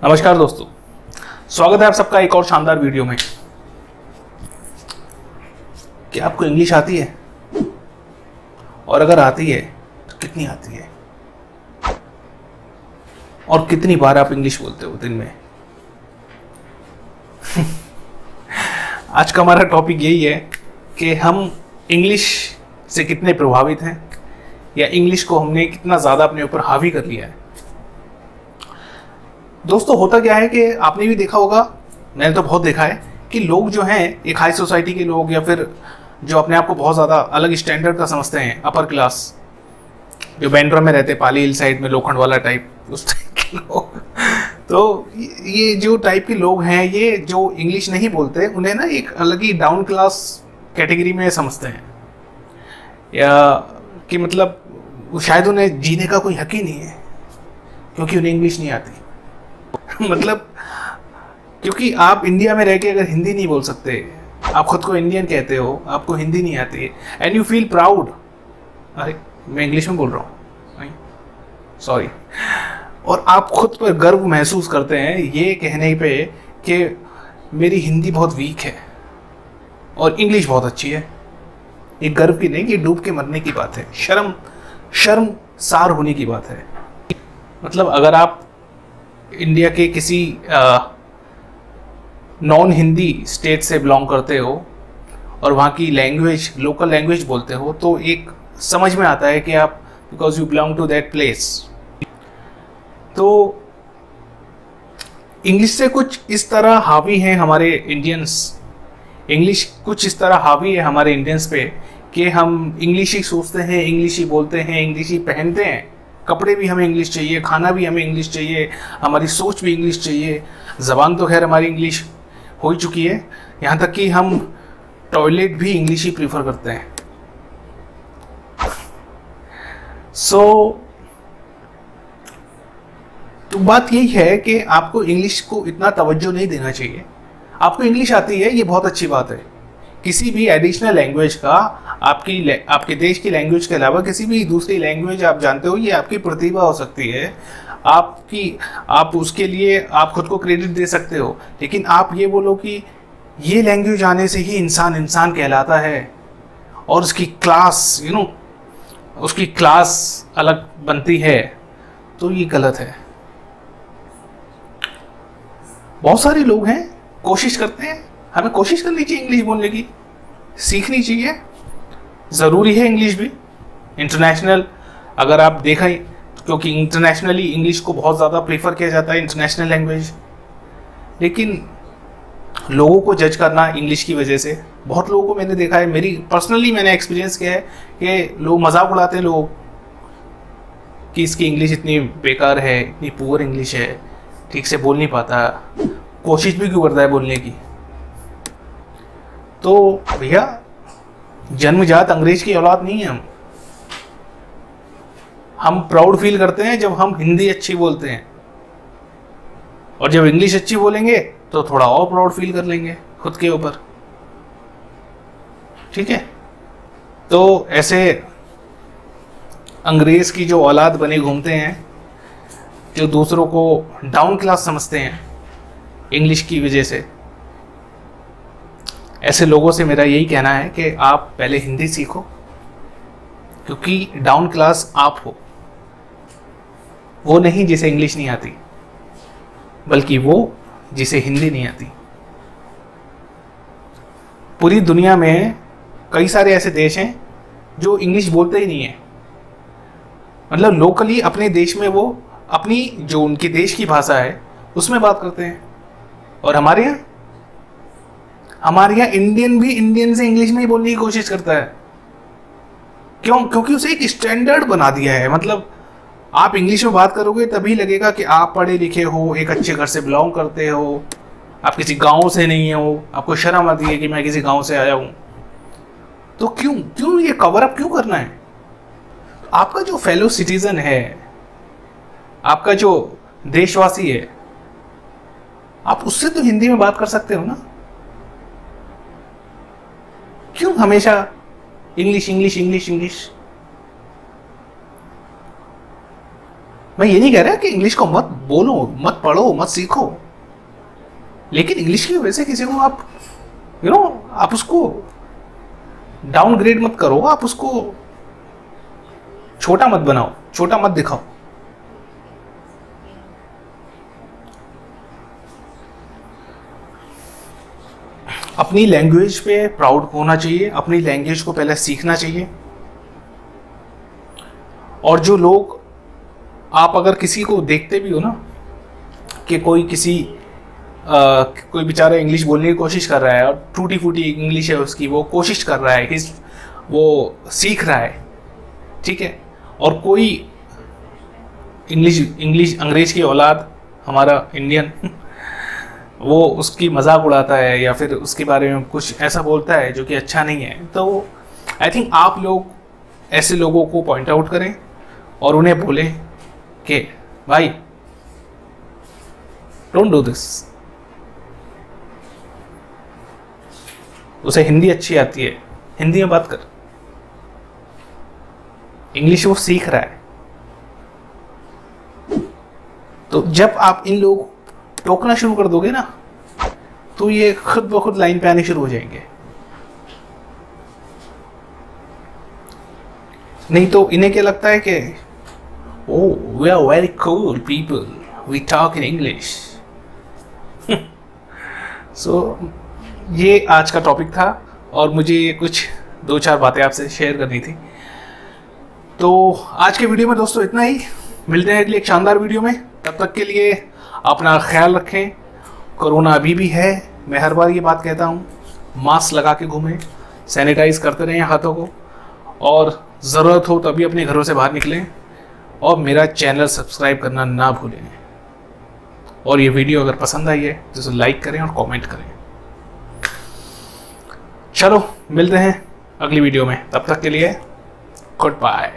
नमस्कार दोस्तों, स्वागत है आप सबका एक और शानदार वीडियो में। क्या आपको इंग्लिश आती है? और अगर आती है तो कितनी आती है? और कितनी बार आप इंग्लिश बोलते हो दिन में? आज का हमारा टॉपिक यही है कि हम इंग्लिश से कितने प्रभावित हैं या इंग्लिश को हमने कितना ज़्यादा अपने ऊपर हावी कर लिया है। दोस्तों, होता क्या है कि आपने भी देखा होगा, मैंने तो बहुत देखा है कि लोग जो हैं, एक हाई सोसाइटी के लोग या फिर जो अपने आप को बहुत ज़्यादा अलग स्टैंडर्ड का समझते हैं, अपर क्लास, जो बैंड्रा में रहते, पाली हिल साइड में लोखंड वाला टाइप, उस टाइप के लोग। तो ये जो टाइप के लोग हैं, ये जो इंग्लिश नहीं बोलते, उन्हें ना एक अलग ही डाउन क्लास कैटेगरी में समझते हैं, या कि मतलब शायद उन्हें जीने का कोई हक ही नहीं है क्योंकि उन्हें इंग्लिश नहीं आती। मतलब क्योंकि आप इंडिया में रह के अगर हिंदी नहीं बोल सकते, आप खुद को इंडियन कहते हो, आपको हिंदी नहीं आती एंड यू फील प्राउड, अरे मैं इंग्लिश में बोल रहा हूँ, सॉरी, और आप खुद पर गर्व महसूस करते हैं ये कहने पे कि मेरी हिंदी बहुत वीक है और इंग्लिश बहुत अच्छी है। ये गर्व की नहीं, ये डूब के मरने की बात है, शर्मसार होने की बात है। मतलब अगर आप इंडिया के किसी नॉन हिंदी स्टेट से बिलोंग करते हो और वहाँ की लैंग्वेज, लोकल लैंग्वेज बोलते हो, तो एक समझ में आता है कि आप, because you belong to that place. तो इंग्लिश से कुछ इस तरह हावी हैं हमारे इंडियंस, इंग्लिश कुछ इस तरह हावी है हमारे इंडियंस पे कि हम इंग्लिश ही सोचते हैं, इंग्लिश ही बोलते हैं, इंग्लिश ही पहनते हैं, कपड़े भी हमें इंग्लिश चाहिए, खाना भी हमें इंग्लिश चाहिए, हमारी सोच भी इंग्लिश चाहिए। ज़बान तो खैर हमारी इंग्लिश हो ही चुकी है, यहाँ तक कि हम टॉयलेट भी इंग्लिश ही प्रीफर करते हैं। तो बात यही है कि आपको इंग्लिश को इतना तवज्जो नहीं देना चाहिए। आपको इंग्लिश आती है, ये बहुत अच्छी बात है। किसी भी एडिशनल लैंग्वेज का, आपके देश की लैंग्वेज के अलावा किसी भी दूसरी लैंग्वेज आप जानते हो, ये आपकी प्रतिभा हो सकती है, आप उसके लिए आप खुद को क्रेडिट दे सकते हो। लेकिन आप ये बोलो कि ये लैंग्वेज आने से ही इंसान इंसान कहलाता है और उसकी क्लास, उसकी क्लास अलग बनती है, तो ये गलत है। बहुत सारे लोग हैं, कोशिश करते हैं, हमें कोशिश करनी चाहिए इंग्लिश बोलने की, सीखनी चाहिए, ज़रूरी है इंग्लिश भी। इंटरनेशनल अगर आप देखें, क्योंकि इंटरनेशनली इंग्लिश को बहुत ज़्यादा प्रेफर किया जाता है, इंटरनेशनल लैंग्वेज। लेकिन लोगों को जज करना इंग्लिश की वजह से, बहुत लोगों को मैंने देखा है, मैंने एक्सपीरियंस किया है कि लोग मजाक उड़ाते हैं लोग कि इसकी इंग्लिश इतनी बेकार है, इतनी पुअर इंग्लिश है, ठीक से बोल नहीं पाता, कोशिश भी क्यों करता है बोलने की। तो भैया, जन्मजात अंग्रेज की औलाद नहीं है हम प्राउड फील करते हैं जब हम हिंदी अच्छी बोलते हैं, और जब इंग्लिश अच्छी बोलेंगे तो थोड़ा और प्राउड फील कर लेंगे खुद के ऊपर, ठीक है। तो ऐसे अंग्रेज की जो औलाद बने घूमते हैं, जो दूसरों को डाउन क्लास समझते हैं इंग्लिश की वजह से, ऐसे लोगों से मेरा यही कहना है कि आप पहले हिंदी सीखो, क्योंकि डाउन क्लास आप हो, वो नहीं जिसे इंग्लिश नहीं आती, बल्कि वो जिसे हिंदी नहीं आती। पूरी दुनिया में कई सारे ऐसे देश हैं जो इंग्लिश बोलते ही नहीं है, मतलब लोकली अपने देश में वो अपनी जो उनके देश की भाषा है उसमें बात करते हैं। और हमारे यहाँ इंडियन भी इंडियन से इंग्लिश में ही बोलने की कोशिश करता है। क्यों? क्योंकि उसे एक स्टैंडर्ड बना दिया है। मतलब आप इंग्लिश में बात करोगे तभी लगेगा कि आप पढ़े लिखे हो, एक अच्छे घर से बिलोंग करते हो, आप किसी गांव से नहीं हो, आपको शर्म आती है कि मैं किसी गांव से आया हूं। तो क्यों ये कवर अप क्यों करना है? आपका जो फेलो सिटीजन है, आपका जो देशवासी है, आप उससे तो हिंदी में बात कर सकते हो ना। क्यों हमेशा इंग्लिश इंग्लिश इंग्लिश इंग्लिश? मैं ये नहीं कह रहा कि इंग्लिश को मत बोलो, मत पढ़ो, मत सीखो, लेकिन इंग्लिश की वजह से किसी को आप आप उसको डाउनग्रेड मत करो, आप उसको छोटा मत बनाओ, छोटा मत दिखाओ। अपनी लैंग्वेज पे प्राउड होना चाहिए, अपनी लैंग्वेज को पहले सीखना चाहिए। और जो लोग, आप अगर किसी को देखते भी हो ना कि कोई कोई बेचारा इंग्लिश बोलने की कोशिश कर रहा है और टूटी फूटी इंग्लिश है उसकी, वो कोशिश कर रहा है, वो सीख रहा है, ठीक है, और कोई इंग्लिश अंग्रेज की औलाद, हमारा इंडियन, वो उसकी मजाक उड़ाता है या फिर उसके बारे में कुछ ऐसा बोलता है जो कि अच्छा नहीं है, तो आई थिंक आप लोग ऐसे लोगों को पॉइंट आउट करें और उन्हें बोलें कि भाई डोंट डू दिस। उसे हिंदी अच्छी आती है, हिंदी में बात कर, इंग्लिश वो सीख रहा है। तो जब आप इन लोग टोकना शुरू कर दोगे ना, तो ये खुद ब खुद लाइन पे आने शुरू हो जाएंगे। नहीं तो इन्हें क्या लगता है कि oh we are very cool people, we talk in English. So ये आज का टॉपिक था और मुझे कुछ 2-4 बातें आपसे शेयर करनी थी। तो आज के वीडियो में दोस्तों इतना ही, मिलते हैं अगली एक शानदार वीडियो में। तब तक के लिए अपना ख्याल रखें। कोरोना अभी भी है, मैं हर बार ये बात कहता हूँ, मास्क लगा के घूमें, सैनिटाइज करते रहें हाथों को, और ज़रूरत हो तभी अपने घरों से बाहर निकलें, और मेरा चैनल सब्सक्राइब करना ना भूलें। और ये वीडियो अगर पसंद आई है तो इसे लाइक करें और कमेंट करें। चलो मिलते हैं अगली वीडियो में, तब तक के लिए गुड बाय।